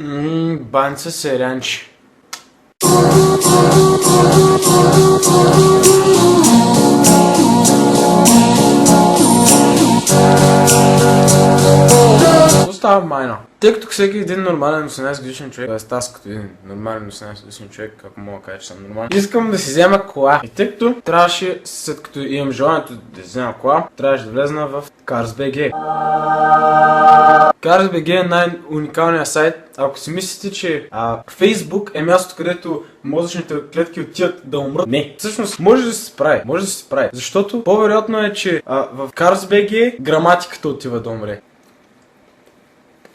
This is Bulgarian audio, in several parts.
Банца серянчи. Остава майна. Тъй като всеки един нормален 18 годишен човек, т.е. аз като един нормален 18 годишен човек, ако мога да кажа, че съм нормален, искам да си взема кола. И тъй като трябваше, след като имам желанието да си взема кола, трябваше да влезна в Cars.bg. Cars.bg е най-уникалният сайт. Ако си мислите, че Facebook е място, където мозъчните клетки отиват да умрат, не. Всъщност може да се справи. Може да се справи. Защото по-вероятно е, че в Cars.bg граматиката отива да умре.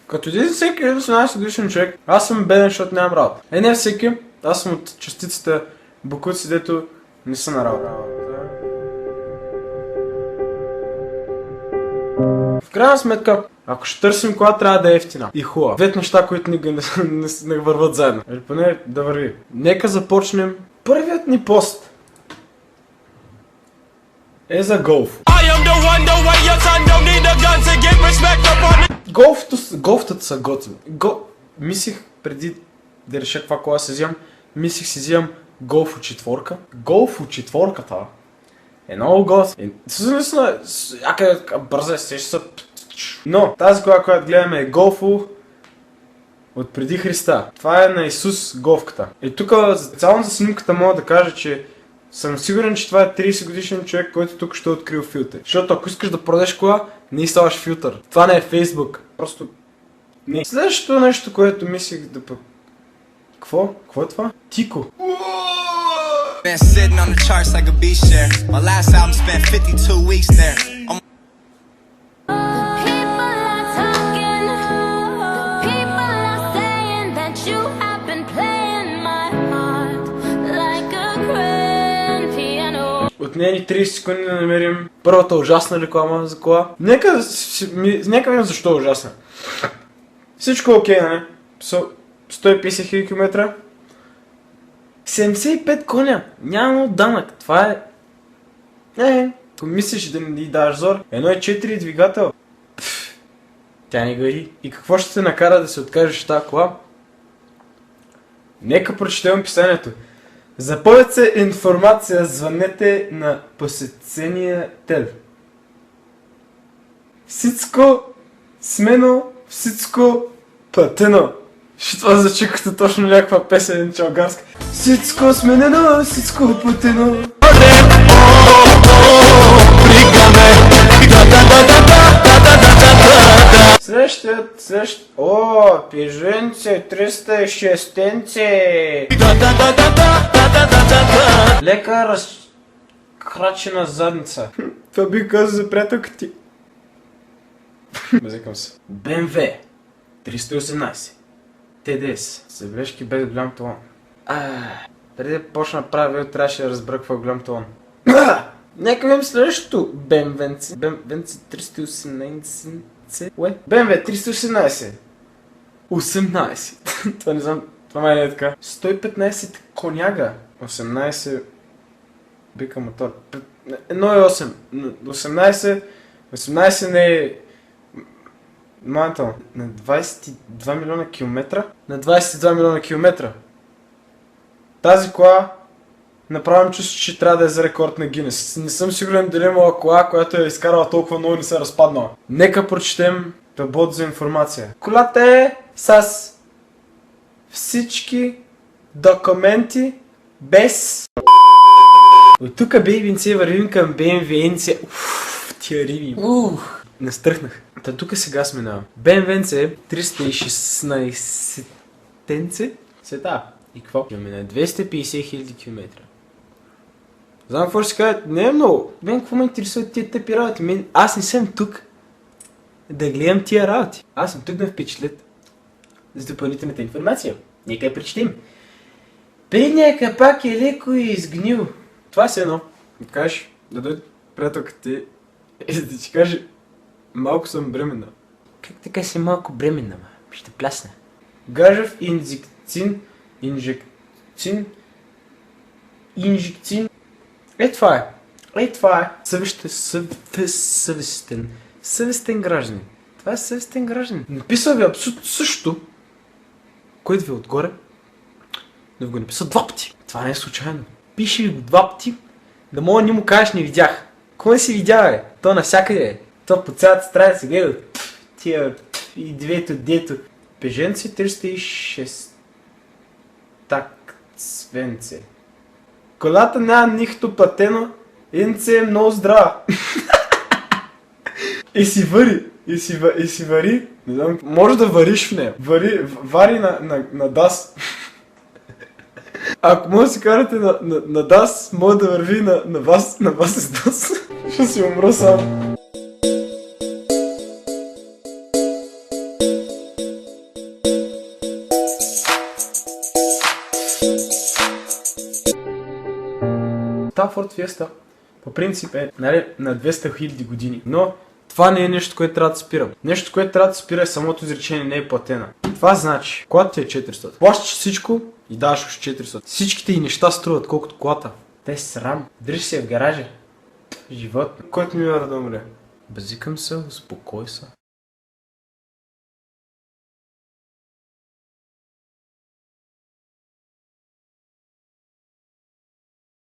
Като един всеки 18 годишен човек, аз съм беден, защото нямам работа. Не всеки, аз съм от частицата бокуци, дето не са на работа. В крайна сметка, ако ще търсим кола, трябва да е ефтина и хубава. Двете неща, които не върват заедно. Или поне да върви. Нека започнем. Първият ни пост е за голф. Голфтата са готини. Мислих преди да реша каква кола си взимам, мислих си взимам Golf четворка. Golf четворката е много готин. Наистина, бърза се са. Но тази кола, която гледаме е Golf от преди Христа. Това е на Исус голфката. И тук специално за снимката мога да кажа, че съм сигурен, че това е 30 годишен човек, който тук ще е открил филтър. Защото ако искаш да продадеш кола, не изставаш филтър. Това не е Facebook. Просто не. Следващото нещо, което мислих да пък... Какво? Какво е това? Тико. Отнени 30 секунди да намерим първата ужасна реклама за кола. Нека видим защо е ужасна. Всичко е окей, нали? 150 000 км. 75 коня. Няма данък. Това е... Ако мислиш да не й даваш зор, 1.4 двигател. Тя не гори. И какво ще те накара да се откажеш от тази кола? Нека прочетем описанието. За повече информация звънете на посетения тел. Всичко смено, всичко платено. Ще това звучи като точно някаква песен чалгарска. Всичко сменено, всичко платено. Следващият... О, пиженце, 306-тенце. Лека разкрачена задница. Това би казал за приятелка ти. Мазикам се. BMW 318 TDS. Забележки без голям талон. Преди да почна да правя видео, трябваше да разбера какво е голям талон. Нека видим следващото BMW 318. BMW 318. 18. Това не знам. Това май не е така. 115 коняга. 18 бика мотор. 1.8. 18 не е мантъл. На 22 милиона километра. На 22 милиона километра. Тази кола направим чувство, че трябва да е за рекорд на Гинес. Не съм сигурен дали има кола, която е изкарала толкова много и не се е разпаднала. Нека прочетем таблото за информация. Колата е с всички документи без... От тук бейбинце вървим към BMW-нце. Тия риби. Настръхнах. Та тук сега сме на BMW 316-тенце. Сета. И какво? Имаме на 250 000 км. Знам какво ще си кажа, не е много. Мен какво ме интересуват тия тъпи работи? Аз не съм тук да гледам тия работи. Аз съм тук да впечатлят с допълнителната информация. Нека я прочетим. Предният капак е леко и изгнил. Това е едно. Да кажеш, да дойде приятелката ти и да ти каже, малко съм бременна. Как така си малко бременна, ма? Ще плясна. Гажев инжекцин. Е това е. Съвестен гражданин. Това е съвестен гражданин. Написал ви абсолютно също. който ви е отгоре, да го написа 2 пъти. Това не е случайно. Пише ли го 2 пъти, да мога да ни му кажеш не видях. Кой си видя, бе? То навсякъде е. То по цялата страница гледа. Тия и двето, дето. Беженци 306. Так, свенце. Колата няма нихто платено. Инце е много здрава. И си вари. И си вари. Не знам, може да вариш в нея. Вари на DAS. Ако може да си карате на DAS, може да върви на вас с DAS. Ще си умра сам. Та Ford Fiesta по принцип е на 200 000 години, но това не е нещо, което трябва да спира. Нещо, което трябва да спира е самото изречение не е платена. Това значи, колата ти е 400. Плащаш всичко и даваш още 400. Всичките и неща струват колкото колата. Те си срам. Дръж се в гаража. Живот. Който ми вара да умре. Базикам се, успокой се.